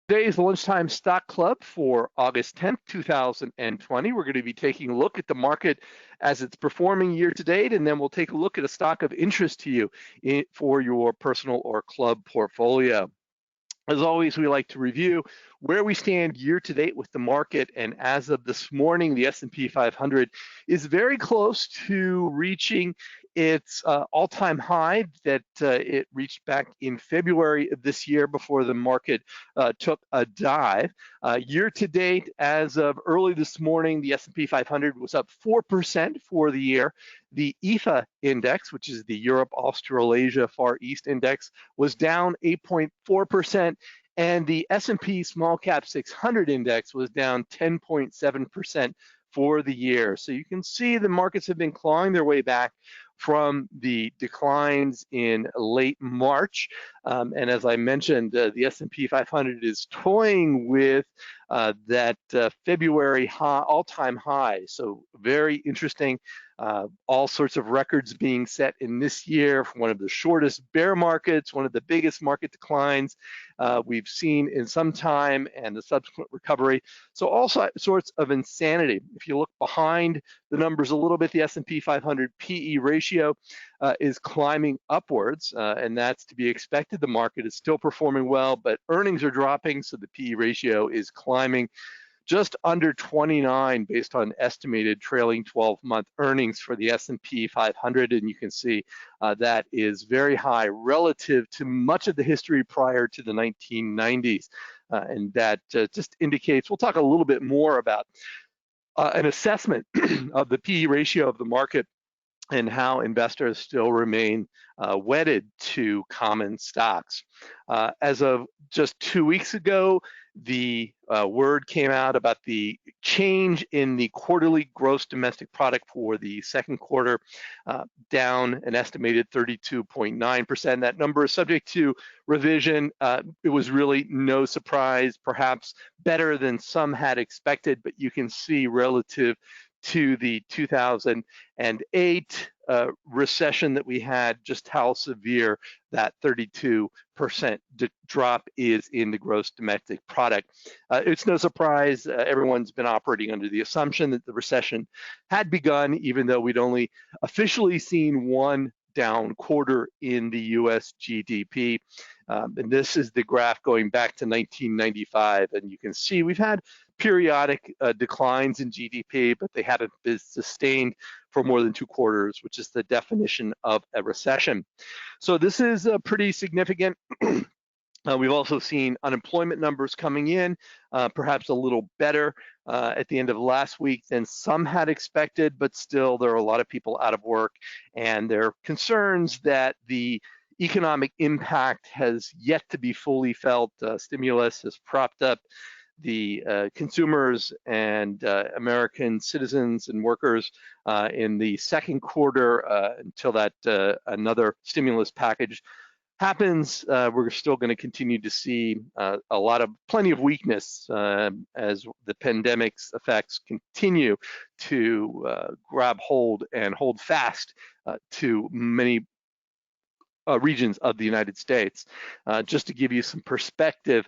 Today is the Lunchtime Stock Club for August 10th, 2020. We're going to be taking a look at the market as it's performing year to date, and then we'll take a look at a stock of interest to you for your personal or club portfolio. As always, we like to review where we stand year to date with the market, and as of this morning, the S&P 500 is very close to reaching its all-time high that it reached back in February of this year before the market took a dive. Year to date, as of early this morning, the S&P 500 was up 4% for the year. The EFA index, which is the Europe, Australasia, Far East index, was down 8.4%. And the S&P SmallCap 600 index was down 10.7% for the year. So you can see the markets have been clawing their way back from the declines in late March. And as I mentioned, the S&P 500 is toying with that February all-time high. So very interesting. All sorts of records being set in this year, one of the shortest bear markets, one of the biggest market declines we've seen in some time, and the subsequent recovery. So all sorts of insanity. If you look behind the numbers a little bit, the S&P 500 PE ratio is climbing upwards, and that's to be expected. The market is still performing well, but earnings are dropping, so the PE ratio is climbing just under 29 based on estimated trailing 12-month earnings for the S&P 500, and you can see that is very high relative to much of the history prior to the 1990s, and that just indicates, we'll talk a little bit more about an assessment of the PE ratio of the market and how investors still remain wedded to common stocks. As of just 2 weeks ago, the word came out about the change in the quarterly gross domestic product for the second quarter, down an estimated 32.9%. That number is subject to revision. It was really no surprise, perhaps better than some had expected, but you can see relative to the 2008 recession that we had, just how severe that 32% drop is in the gross domestic product. It's no surprise, everyone's been operating under the assumption that the recession had begun, even though we'd only officially seen one down quarter in the US GDP. And this is the graph going back to 1995, and you can see we've had periodic declines in GDP, but they haven't been sustained for more than 2 quarters, which is the definition of a recession. So this is pretty significant. We've also seen unemployment numbers coming in, perhaps a little better at the end of last week than some had expected, but still there are a lot of people out of work, and there are concerns that the economic impact has yet to be fully felt. Stimulus has propped up the consumers and American citizens and workers in the second quarter until that another stimulus package happens. We're still going to continue to see plenty of weakness as the pandemic's effects continue to grab hold and hold fast to many regions of the United States. Just to give you some perspective,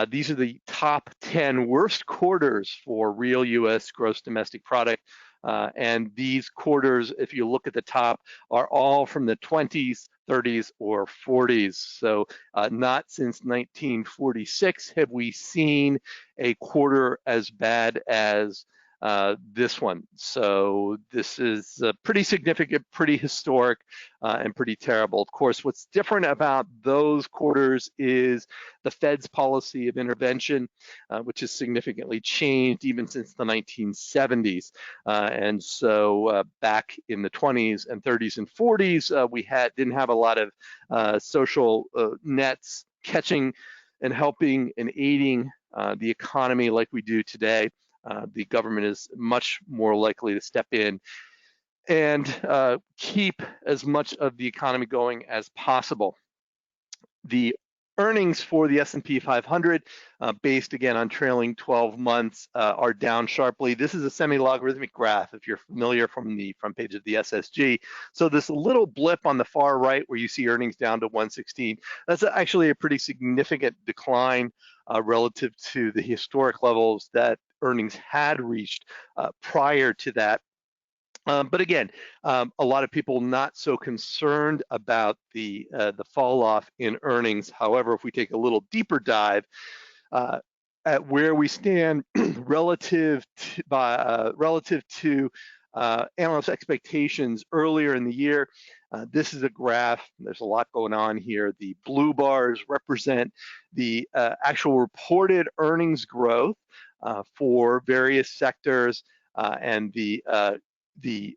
these are the top 10 worst quarters for real US gross domestic product. And these quarters, if you look at the top, are all from the 20s, 30s, or 40s. So not since 1946 have we seen a quarter as bad as this one. So this is pretty significant, pretty historic, and pretty terrible. Of course, what's different about those quarters is the Fed's policy of intervention, which has significantly changed even since the 1970s. And so back in the 20s and 30s and 40s, we didn't have a lot of social nets catching and helping and aiding the economy like we do today. The government is much more likely to step in and keep as much of the economy going as possible. The earnings for the S&P 500, based again on trailing 12 months, are down sharply. This is a semi-logarithmic graph, if you're familiar, from the front page of the SSG. So this little blip on the far right where you see earnings down to 116, that's actually a pretty significant decline relative to the historic levels that earnings had reached prior to that. But again, a lot of people not so concerned about the fall off in earnings. However, if we take a little deeper dive at where we stand relative to analyst expectations earlier in the year, this is a graph. There's a lot going on here. The blue bars represent the actual reported earnings growth for various sectors, and the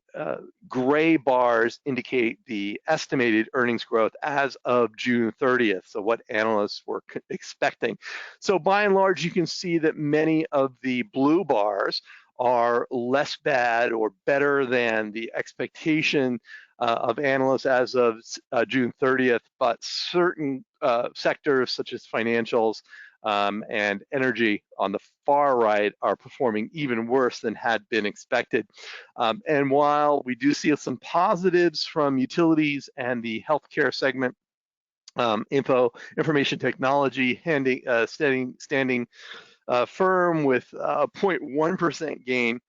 gray bars indicate the estimated earnings growth as of June 30th, so what analysts were expecting. So by and large, you can see that many of the blue bars are less bad or better than the expectation of analysts as of June 30th, but certain sectors such as financials and energy on the far right are performing even worse than had been expected. And while we do see some positives from utilities and the healthcare segment, information technology standing firm with a 0.1% gain,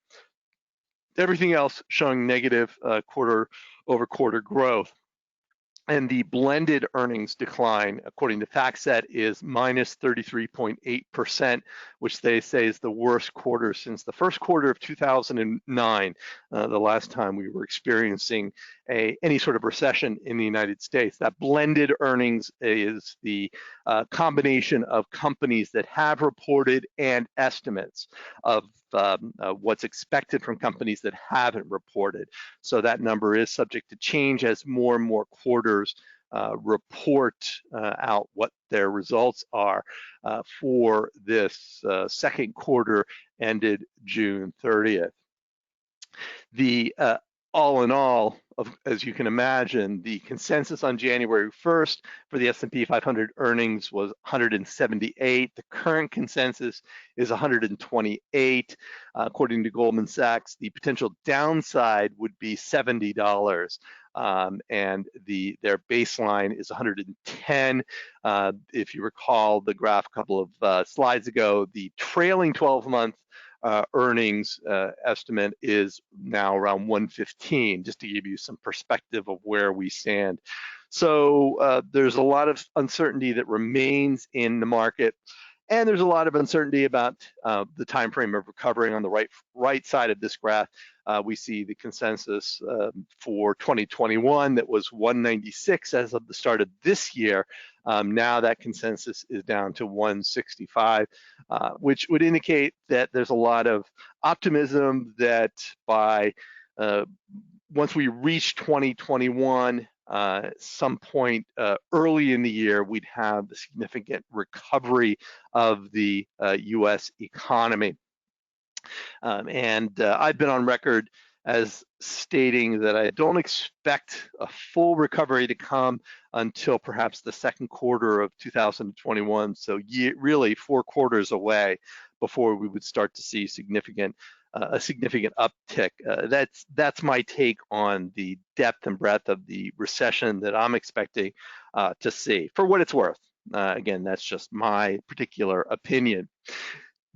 everything else showing negative quarter-over-quarter growth. And the blended earnings decline, according to FactSet, is minus 33.8%, which they say is the worst quarter since the first quarter of 2009, the last time we were experiencing any sort of recession in the United States. That blended earnings is the combination of companies that have reported and estimates of what's expected from companies that haven't reported. So that number is subject to change as more and more quarters report out what their results are for this second quarter ended June 30th. The all in all, as you can imagine, the consensus on January 1st for the S&P 500 earnings was 178. The current consensus is 128. According to Goldman Sachs, the potential downside would be $70. And their baseline is 110. If you recall the graph a couple of slides ago, the trailing 12-month earnings estimate is now around 115, just to give you some perspective of where we stand. So there's a lot of uncertainty that remains in the market, and there's a lot of uncertainty about the time frame of recovering. On the right side of this graph, we see the consensus for 2021 that was 196 as of the start of this year. Now that consensus is down to 165, which would indicate that there's a lot of optimism that by once we reach 2021, some point early in the year, we'd have the significant recovery of the US economy. And I've been on record as stating that I don't expect a full recovery to come until perhaps the second quarter of 2021. So really 4 quarters away before we would start to see a significant uptick. That's my take on the depth and breadth of the recession that I'm expecting to see. For what it's worth, again, that's just my particular opinion.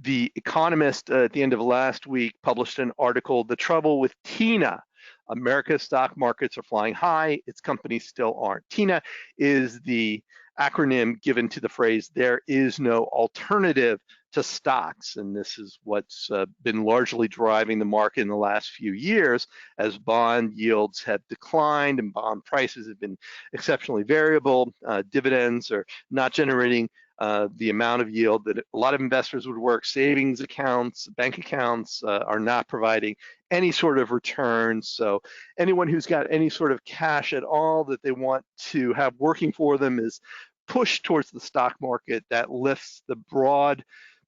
The Economist at the end of last week published an article, "The Trouble with TINA. America's stock markets are flying high, its companies still aren't." TINA is the acronym given to the phrase, "there is no alternative to stocks." And this is what's been largely driving the market in the last few years, as bond yields have declined and bond prices have been exceptionally variable. Dividends are not generating the amount of yield that a lot of investors would work. Savings accounts, bank accounts are not providing any sort of return. So anyone who's got any sort of cash at all that they want to have working for them is pushed towards the stock market. That lifts the broad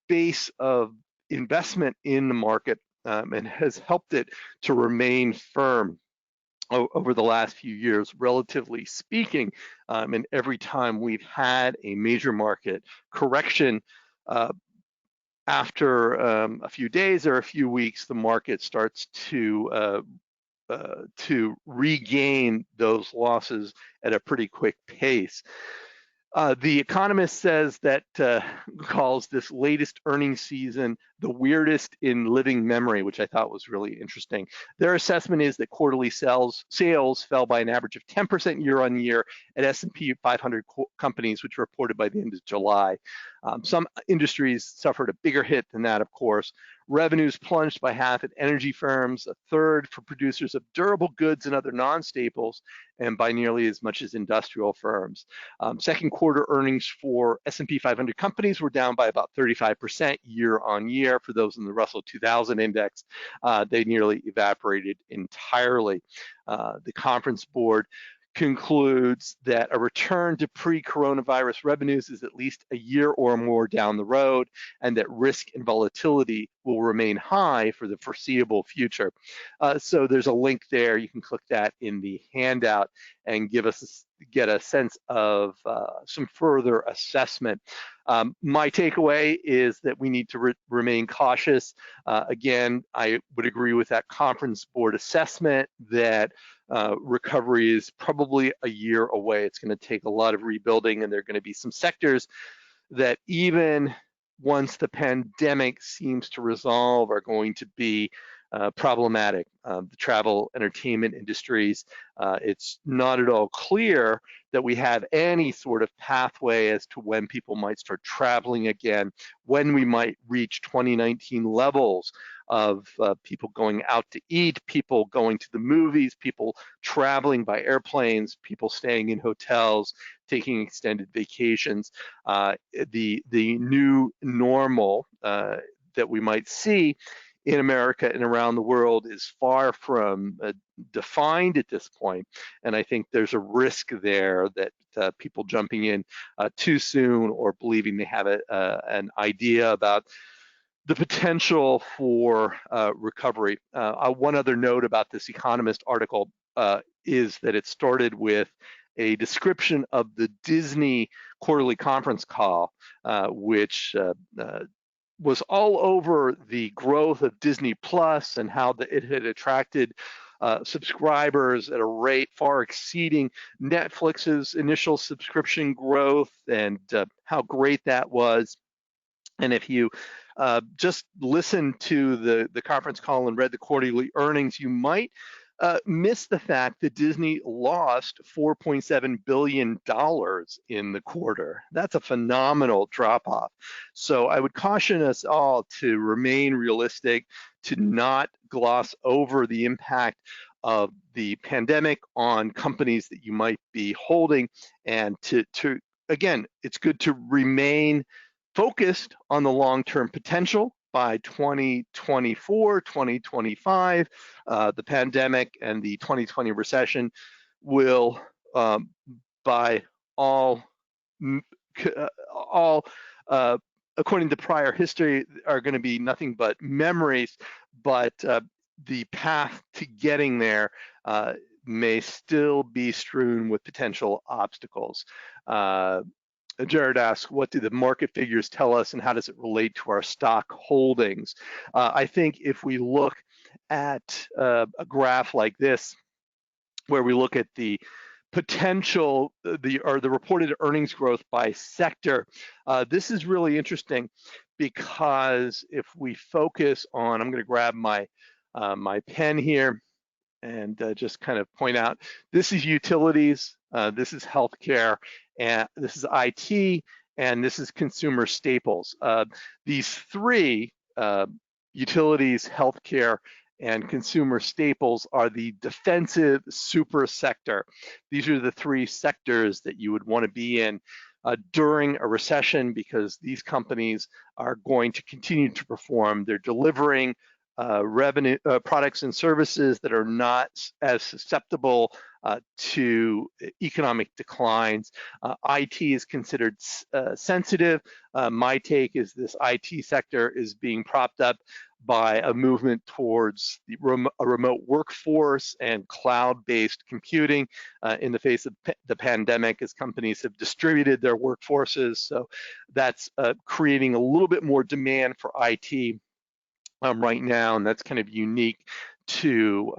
base of investment in the market and has helped it to remain firm over the last few years, relatively speaking. And every time we've had a major market correction, after a few days or a few weeks, the market starts to regain those losses at a pretty quick pace. The Economist says that calls this latest earnings season the weirdest in living memory, which I thought was really interesting. Their assessment is that quarterly sales fell by an average of 10% year on year at S&P 500 companies, which reported by the end of July. Some industries suffered a bigger hit than that, of course. Revenues plunged by half at energy firms, a third for producers of durable goods and other non-staples, and by nearly as much as industrial firms. Second quarter earnings for S&P 500 companies were down by about 35% year on year. For those in the Russell 2000 index, they nearly evaporated entirely. The conference board concludes that a return to pre-coronavirus revenues is at least a year or more down the road, and that risk and volatility will remain high for the foreseeable future. So there's a link there. You can click that in the handout and get a sense of some further assessment. My takeaway is that we need to remain cautious. Again, I would agree with that conference board assessment that recovery is probably a year away. It's going to take a lot of rebuilding, and there are going to be some sectors that even once the pandemic seems to resolve are going to be problematic. The travel entertainment industries, it's not at all clear that we have any sort of pathway as to when people might start traveling again, when we might reach 2019 levels of people going out to eat, people going to the movies, people traveling by airplanes, people staying in hotels, taking extended vacations. The new normal that we might see in America and around the world is far from defined at this point, and I think there's a risk there that people jumping in too soon or believing they have an idea about the potential for recovery. One other note about this Economist article is that it started with a description of the Disney quarterly conference call, which was all over the growth of Disney Plus and how it had attracted subscribers at a rate far exceeding Netflix's initial subscription growth, and how great that was. And if you just listened to the conference call and read the quarterly earnings, you might miss the fact that Disney lost $4.7 billion in the quarter. That's a phenomenal drop-off. So I would caution us all to remain realistic, to not gloss over the impact of the pandemic on companies that you might be holding, and to again, it's good to remain focused on the long-term potential. By 2024, 2025, the pandemic and the 2020 recession will, by all according to prior history, are going to be nothing but memories, but the path to getting there may still be strewn with potential obstacles. Jared asks, what do the market figures tell us, and how does it relate to our stock holdings? I think if we look at a graph like this, where we look at the potential, the reported earnings growth by sector, this is really interesting, because if we focus on, I'm going to grab my my pen here and just kind of point out, this is utilities, this is healthcare, and this is IT, and this is consumer staples. These three, utilities, healthcare, and consumer staples, are the defensive super sector. These are the three sectors that you would want to be in during a recession, because these companies are going to continue to perform. They're delivering revenue, products and services that are not as susceptible to economic declines. IT is considered sensitive. My take is this IT sector is being propped up by a movement towards a remote workforce and cloud-based computing in the face of the pandemic, as companies have distributed their workforces. So that's creating a little bit more demand for IT right now, and that's kind of unique to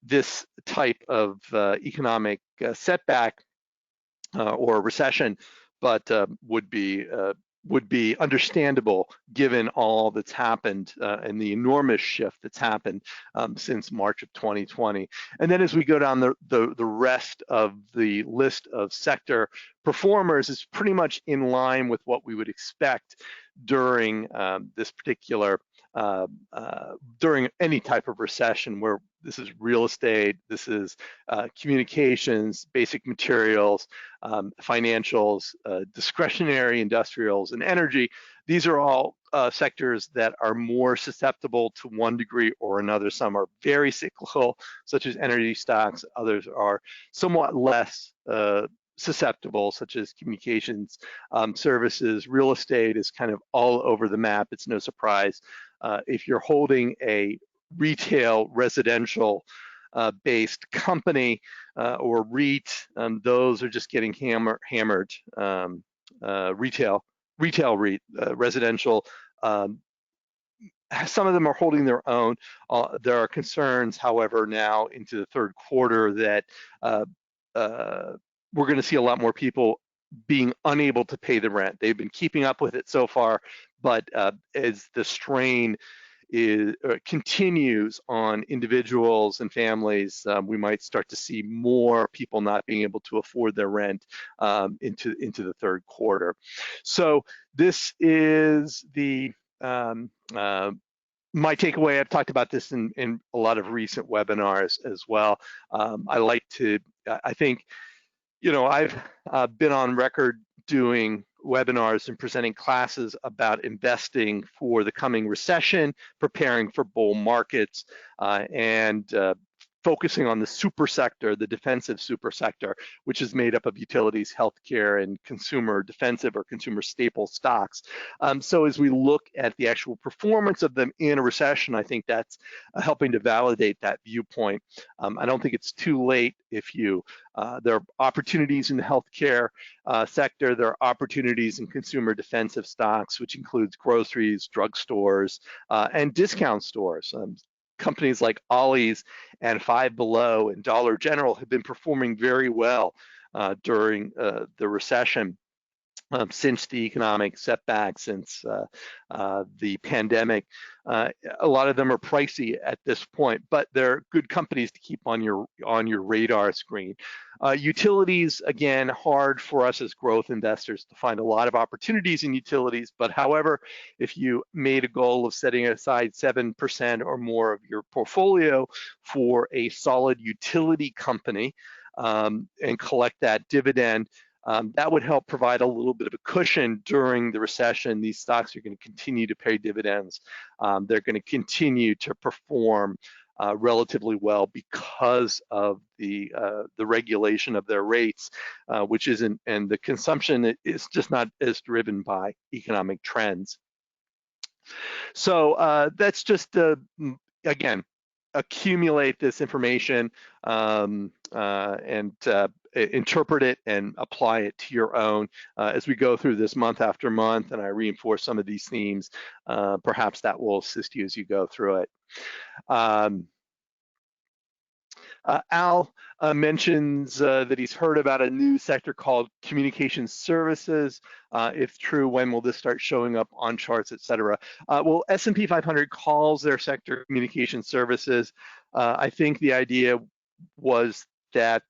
this type of economic setback. or a recession, but would be understandable given all that's happened and the enormous shift that's happened since March of 2020. And then as we go down the rest of the list of sector performers, is pretty much in line with what we would expect during this particular during any type of recession, where this is real estate, this is communications, basic materials, financials, discretionary industrials, and energy. These are all sectors that are more susceptible to one degree or another. Some are very cyclical, such as energy stocks. Others are somewhat less susceptible, such as communications, services. Real estate is kind of all over the map. It's no surprise. If you're holding a retail residential based company or REIT, those are just getting hammered. Retail REIT, residential, some of them are holding their own. There are concerns, however, now into the third quarter that we're going to see a lot more people being unable to pay the rent. They've been keeping up with it so far, but as the strain continues on individuals and families, we might start to see more people not being able to afford their rent into the third quarter. So this is the my takeaway. I've talked about this in a lot of recent webinars as well. I think, I've been on record doing webinars and presenting classes about investing for the coming recession, preparing for bull markets, and focusing on the super sector, the defensive super sector, which is made up of utilities, healthcare, and consumer defensive or consumer staple stocks. So as we look at the actual performance of them in a recession, I think that's helping to validate that viewpoint. I don't think it's too late if there are opportunities in the healthcare sector. There are opportunities in consumer defensive stocks, which includes groceries, drugstores, and discount stores. Companies like Ollie's and Five Below and Dollar General have been performing very well during the recession. Since the economic setback, since the pandemic. A lot of them are pricey at this point, but they're good companies to keep on your radar screen. Utilities, again, hard for us as growth investors to find a lot of opportunities in utilities, but however, if you made a goal of setting aside 7% or more of your portfolio for a solid utility company and collect that dividend, that would help provide a little bit of a cushion during the recession. These stocks are going to continue to pay dividends. They're going to continue to perform relatively well because of the regulation of their rates, which isn't, and the consumption is just not as driven by economic trends. So that's just, again, accumulate this information and interpret it and apply it to your own as we go through this month after month, and I reinforce some of these themes. Perhaps that will assist you as you go through it. Al mentions that he's heard about a new sector called communication services. If true, when will this start showing up on charts, et cetera? Well, S&P 500 calls their sector communication services. I think the idea was that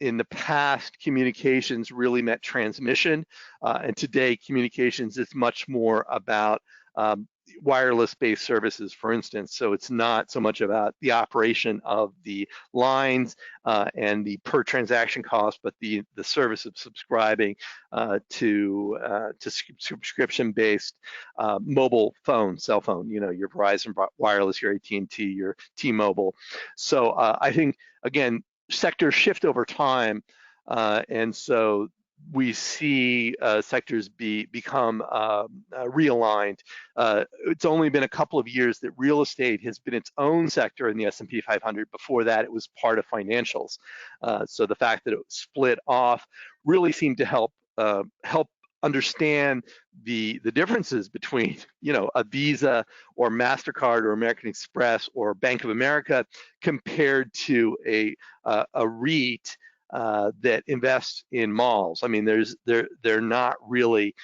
in the past, communications really meant transmission, and today communications is much more about wireless-based services, for instance. So it's not so much about the operation of the lines and the per transaction cost, but the service of subscribing to subscription-based mobile phone, cell phone. Your Verizon Wireless, your AT&T, your T-Mobile. So I think, again, sectors shift over time, and so we see sectors become realigned. It's only been a couple of years that real estate has been its own sector in the S&P 500. Before that, it was part of financials. So the fact that it was split off really seemed to help understand the differences between, a Visa or MasterCard or American Express or Bank of America compared to a REIT that invest in malls. I mean, they're not really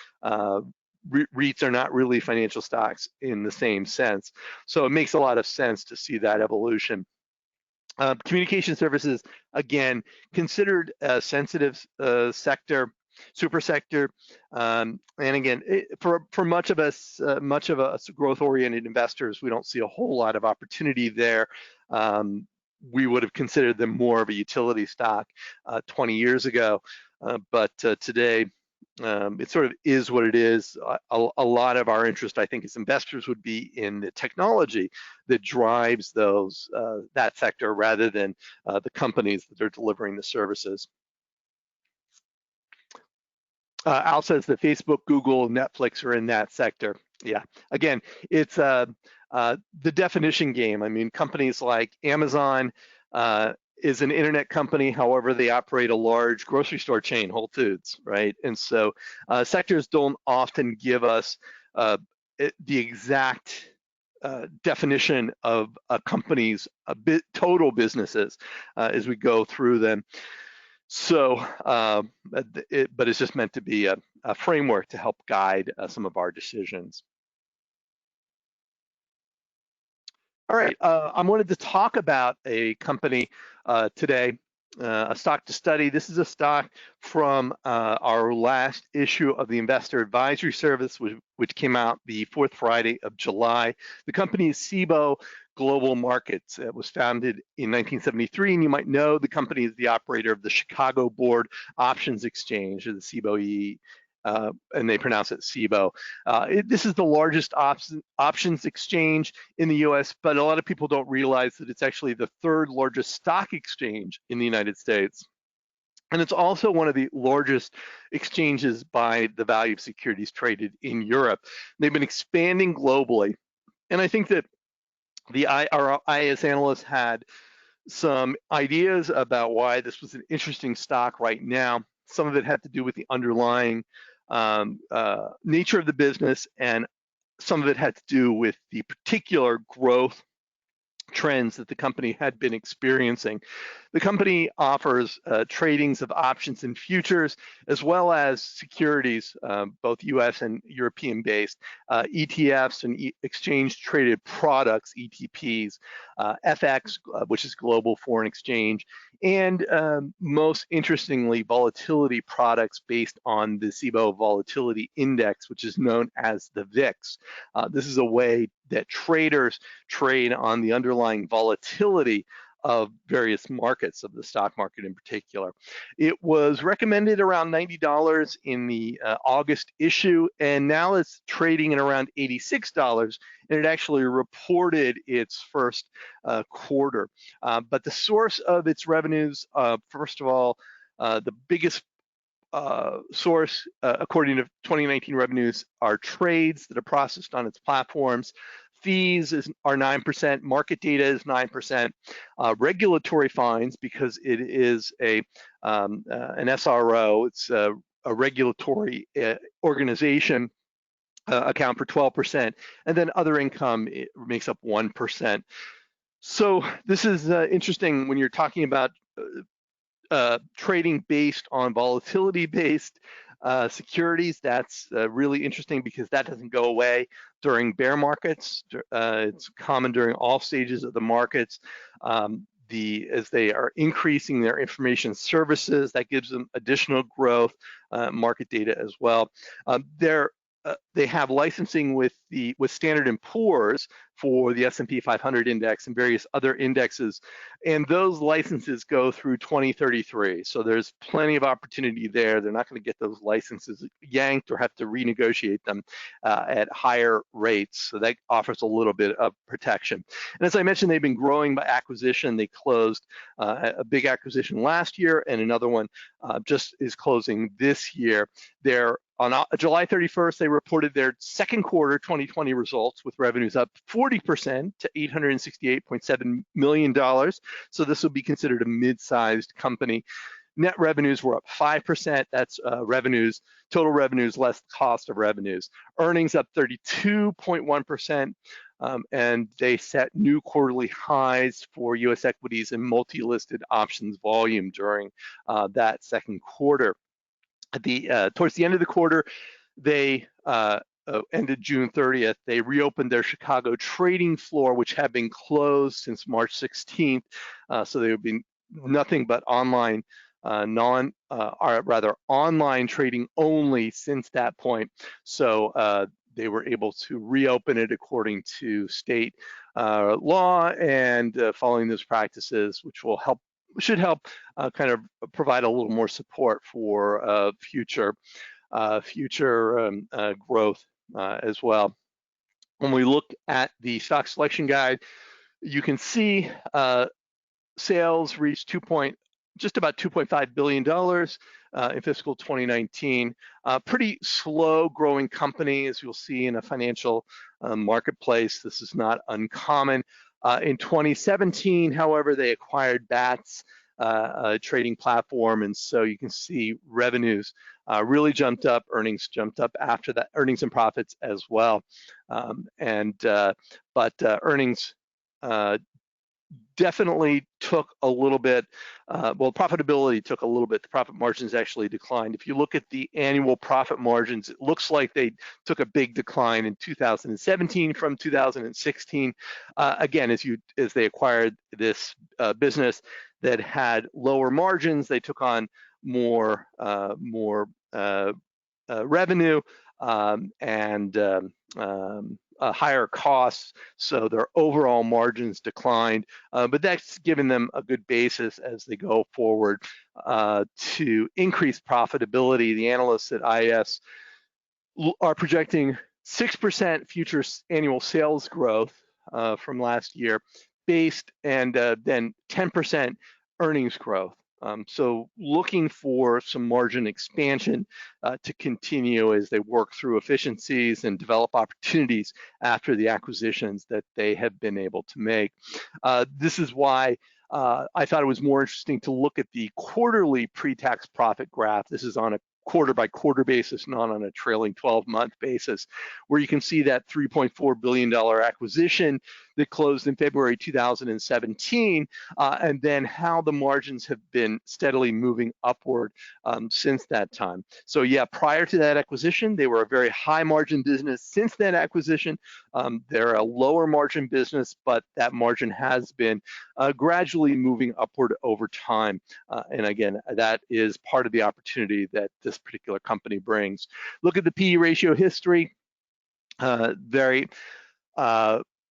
REITs are not really financial stocks in the same sense. So it makes a lot of sense to see that evolution. Communication services, again, considered a sensitive sector, super sector, and again, for much of us growth-oriented investors, we don't see a whole lot of opportunity there. We would have considered them more of a utility stock 20 years ago, but today, it sort of is what it is. A lot of our interest, I think, as investors would be in the technology that drives that sector rather than the companies that are delivering the services. Al says that Facebook, Google, Netflix are in that sector. Yeah, again, it's the definition game. I mean, companies like Amazon is an internet company, however, they operate a large grocery store chain, Whole Foods, right? And so sectors don't often give us the exact definition of a company's total businesses as we go through them. So, but it's just meant to be a framework to help guide some of our decisions. All right, I wanted to talk about a company today, a stock to study. This is a stock from our last issue of the Investor Advisory Service, which came out the 4th Friday of July. The company is CBOE Global Markets. It was founded in 1973, and you might know the company is the operator of the Chicago Board Options Exchange, or the CBOE, and they pronounce it CBOE. This is the largest options exchange in the US, but a lot of people don't realize that it's actually the 3rd largest stock exchange in the United States. And it's also one of the largest exchanges by the value of securities traded in Europe. They've been expanding globally. And I think that our IAS analysts had some ideas about why this was an interesting stock right now. Some of it had to do with the underlying nature of the business, and some of it had to do with the particular growth trends that the company had been experiencing. The company offers tradings of options and futures, as well as securities, both US and European based, ETFs and exchange traded products, ETPs, FX, which is global foreign exchange, and most interestingly, volatility products based on the CBOE Volatility Index, which is known as the VIX. This is a way that traders trade on the underlying volatility of various markets, of the stock market in particular. It was recommended around $90 in the August issue, and now it's trading at around $86, and it actually reported its first quarter. But the source of its revenues, first of all, the biggest source, according to 2019 revenues, are trades that are processed on its platforms. Fees are 9%, market data is 9%, regulatory fines, because it is an SRO, it's a regulatory organization, account for 12%, and then other income makes up 1%. So this is interesting when you're talking about trading based on volatility-based securities. That's really interesting because that doesn't go away during bear markets. It's common during all stages of the markets. As they are increasing their information services, that gives them additional growth, market data as well. They have licensing with Standard & Poor's for the S&P 500 index and various other indexes, and those licenses go through 2033. So there's plenty of opportunity there. They're not going to get those licenses yanked or have to renegotiate them at higher rates. So that offers a little bit of protection. And as I mentioned, they've been growing by acquisition. They closed a big acquisition last year, and another one just is closing this year. On July 31st, they reported their second quarter 2020 results with revenues up 40% to $868.7 million. So this will be considered a mid-sized company. Net revenues were up 5%. That's total revenues less cost of revenues. Earnings up 32.1%. and they set new quarterly highs for U.S. equities and multi-listed options volume during that second quarter. Towards the end of the quarter, they ended June 30th. They reopened their Chicago trading floor, which had been closed since March 16th. So they would be nothing but online, online trading only since that point. So they were able to reopen it according to state law and following those practices, which should help kind of provide a little more support for future growth as well. When we look at the stock selection guide, you can see sales reached just about $2.5 billion in fiscal 2019. Pretty slow growing company, as you'll see in a financial marketplace. This is not uncommon. In 2017, however, they acquired BATS, a trading platform, and so you can see revenues really jumped up, earnings jumped up after that, earnings and profits as well. But earnings definitely took a little bit, well, profitability took a little bit. The profit margins actually declined. If you look at the annual profit margins, it looks like they took a big decline in 2017 from 2016. Again, as they acquired this business that had lower margins, they took on more revenue and higher costs, so their overall margins declined, but that's given them a good basis as they go forward to increase profitability. The analysts at IS are projecting 6% future annual sales growth from last year, and then 10% earnings growth. So looking for some margin expansion to continue as they work through efficiencies and develop opportunities after the acquisitions that they have been able to make. This is why I thought it was more interesting to look at the quarterly pre-tax profit graph. This is on a quarter-by-quarter basis, not on a trailing 12-month basis, where you can see that $3.4 billion acquisition that closed in February 2017, and then how the margins have been steadily moving upward since that time. So yeah, prior to that acquisition, they were a very high margin business. Since that acquisition, they're a lower margin business, but that margin has been gradually moving upward over time. And again, that is part of the opportunity that this particular company brings. Look at the PE ratio history, very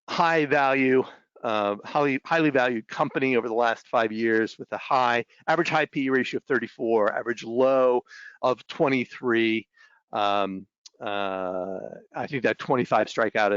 high value, highly valued company over the last 5 years with a average high PE ratio of 34, average low of 23. I think that 25 strikeout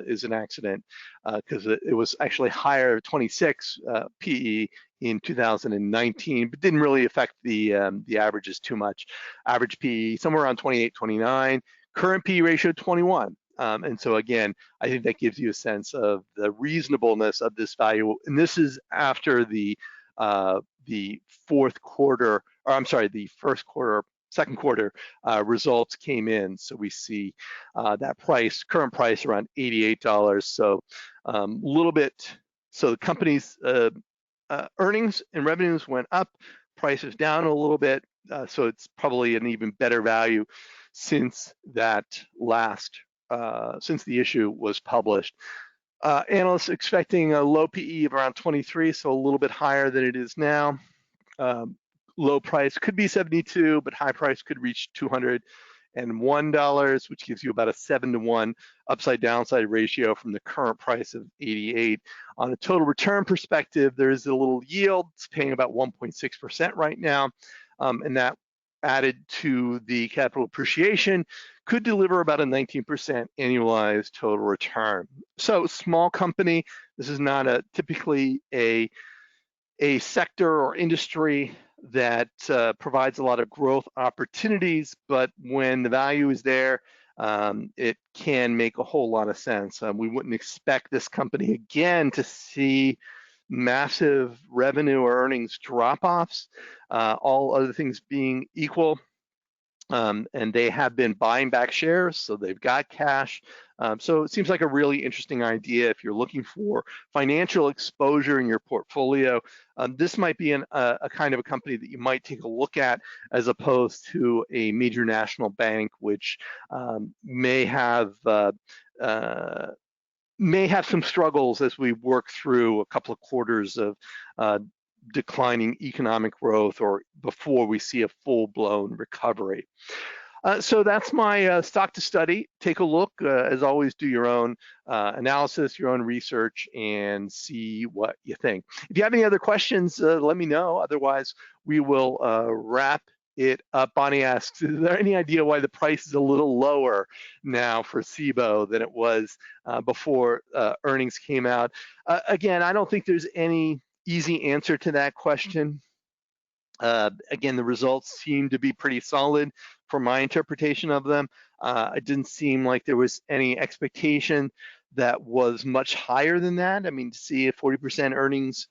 is an accident because it was actually higher, 26 PE in 2019, but didn't really affect the averages too much. Average PE somewhere around 28, 29. Current PE ratio 21. And so again, I think that gives you a sense of the reasonableness of this value. And this is after the second quarter results came in. So we see that current price around $88. So a little bit, so the company's earnings and revenues went up, prices down a little bit. So it's probably an even better value since since the issue was published. Analysts expecting a low PE of around 23, so a little bit higher than it is now. Low price could be 72, but high price could reach $201, which gives you about a 7-to-1 upside downside ratio from the current price of 88. On a total return perspective, there is a little yield. It's paying about 1.6% right now, and that added to the capital appreciation could deliver about a 19% annualized total return. So small company, this is not typically a sector or industry that provides a lot of growth opportunities, but when the value is there, it can make a whole lot of sense. We wouldn't expect this company again to see massive revenue or earnings drop-offs, all other things being equal. And they have been buying back shares, so they've got cash. So it seems like a really interesting idea if you're looking for financial exposure in your portfolio. This might be a kind of a company that you might take a look at as opposed to a major national bank, which may have some struggles as we work through a couple of quarters of declining economic growth or before we see a full-blown recovery. So that's my stock to study. Take a look. As always, do your own analysis, your own research, and see what you think. If you have any other questions, let me know. Otherwise, we will wrap it up. Bonnie asks, is there any idea why the price is a little lower now for CBOE than it was before earnings came out? Again, I don't think there's any easy answer to that question. Again, the results seem to be pretty solid for my interpretation of them. It didn't seem like there was any expectation that was much higher than that. I mean, to see a 40% earnings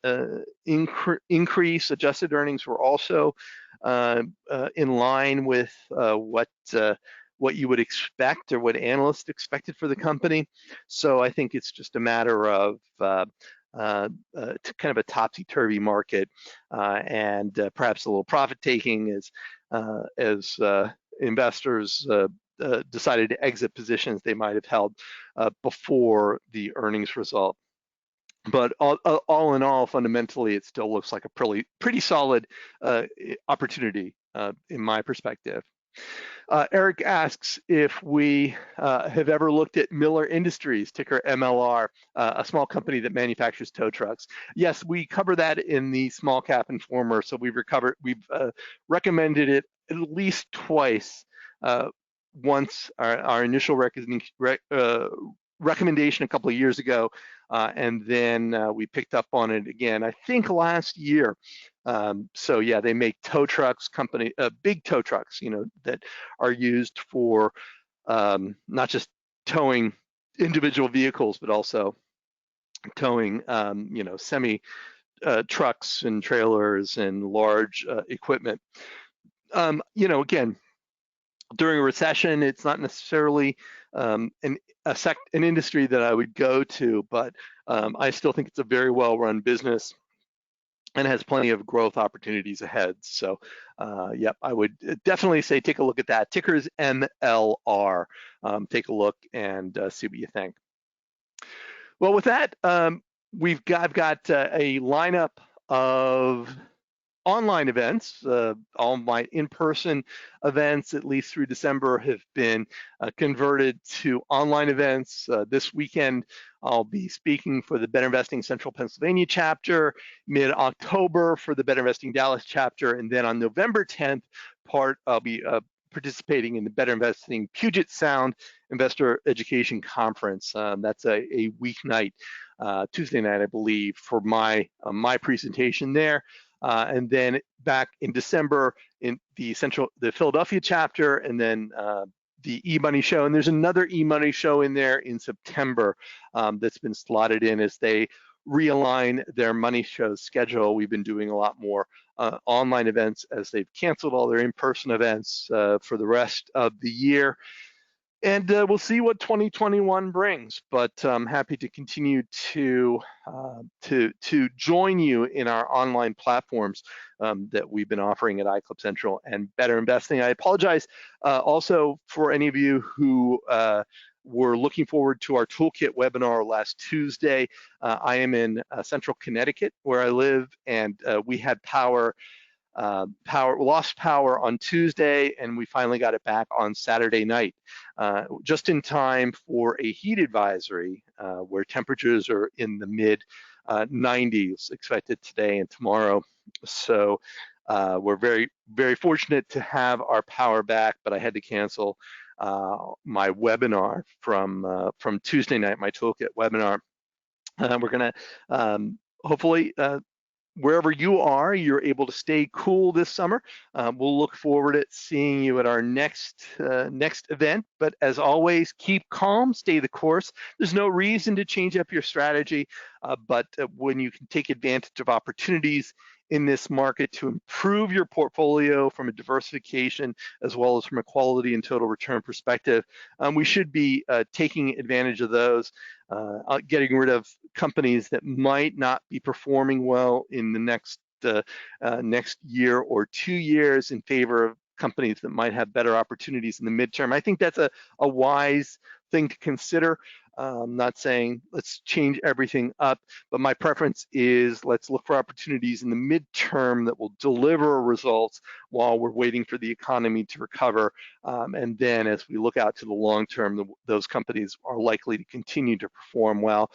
increase, adjusted earnings were also in line with what you would expect or what analysts expected for the company. So I think it's just a matter of kind of a topsy-turvy market and perhaps a little profit taking as investors decided to exit positions they might have held before the earnings result. But all in all, fundamentally, it still looks like a pretty solid opportunity in my perspective. Eric asks if we have ever looked at Miller Industries, ticker MLR, a small company that manufactures tow trucks. Yes, we cover that in the SmallCap Informer, so we've recommended it at least twice. Once our initial recommendation a couple of years ago, and then we picked up on it again, I think last year. So yeah, they make tow trucks, big tow trucks, that are used for not just towing individual vehicles, but also towing, semi trucks and trailers and large equipment. Again, during a recession, it's not necessarily an industry that I would go to, but I still think it's a very well-run business and has plenty of growth opportunities ahead. So, yep, I would definitely say take a look at that. Ticker is MLR. Take a look and see what you think. Well, with that, I've got a lineup of online events. All my in-person events, at least through December, have been converted to online events. This weekend, I'll be speaking for the Better Investing Central Pennsylvania chapter, mid-October for the Better Investing Dallas chapter, and then on November 10th, I'll be participating in the Better Investing Puget Sound Investor Education Conference. That's a weeknight, Tuesday night, I believe, for my presentation there. And then back in December in the Philadelphia chapter, and then the eMoney show. And there's another eMoney show in there in September that's been slotted in as they realign their money show schedule. We've been doing a lot more online events as they've canceled all their in-person events for the rest of the year. And we'll see what 2021 brings, but I'm happy to continue to join you in our online platforms that we've been offering at iClub and Better Investing. I apologize also for any of you who were looking forward to our toolkit webinar last Tuesday. I am in Central Connecticut, where I live, and we had lost power on Tuesday, and we finally got it back on Saturday night, just in time for a heat advisory where temperatures are in the mid 90s expected today and tomorrow. So we're very, very fortunate to have our power back, but I had to cancel my webinar from Tuesday night, my toolkit webinar. We're gonna hopefully wherever you are, you're able to stay cool this summer. We'll look forward to seeing you at our next event. But as always, keep calm, stay the course. There's no reason to change up your strategy, but when you can take advantage of opportunities in this market to improve your portfolio from a diversification as well as from a quality and total return perspective. We should be taking advantage of those, getting rid of companies that might not be performing well in the next year or 2 years in favor of companies that might have better opportunities in the midterm. I think that's a wise thing to consider. I'm not saying let's change everything up, but my preference is let's look for opportunities in the midterm that will deliver results while we're waiting for the economy to recover. And then as we look out to the long term, those companies are likely to continue to perform well.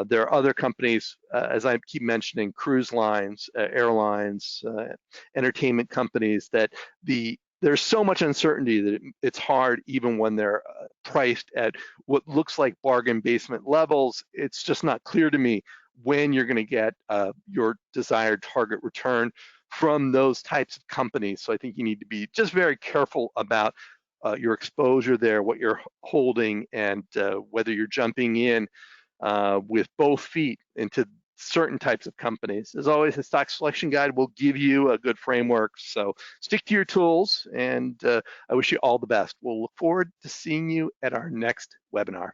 There are other companies, as I keep mentioning, cruise lines, airlines, entertainment companies, that there's so much uncertainty that it's hard, even when they're priced at what looks like bargain basement levels. It's just not clear to me when you're going to get your desired target return from those types of companies. So I think you need to be just very careful about your exposure there, what you're holding, and whether you're jumping in with both feet into certain types of companies. As always, the stock selection guide will give you a good framework. So stick to your tools, and I wish you all the best. We'll look forward to seeing you at our next webinar.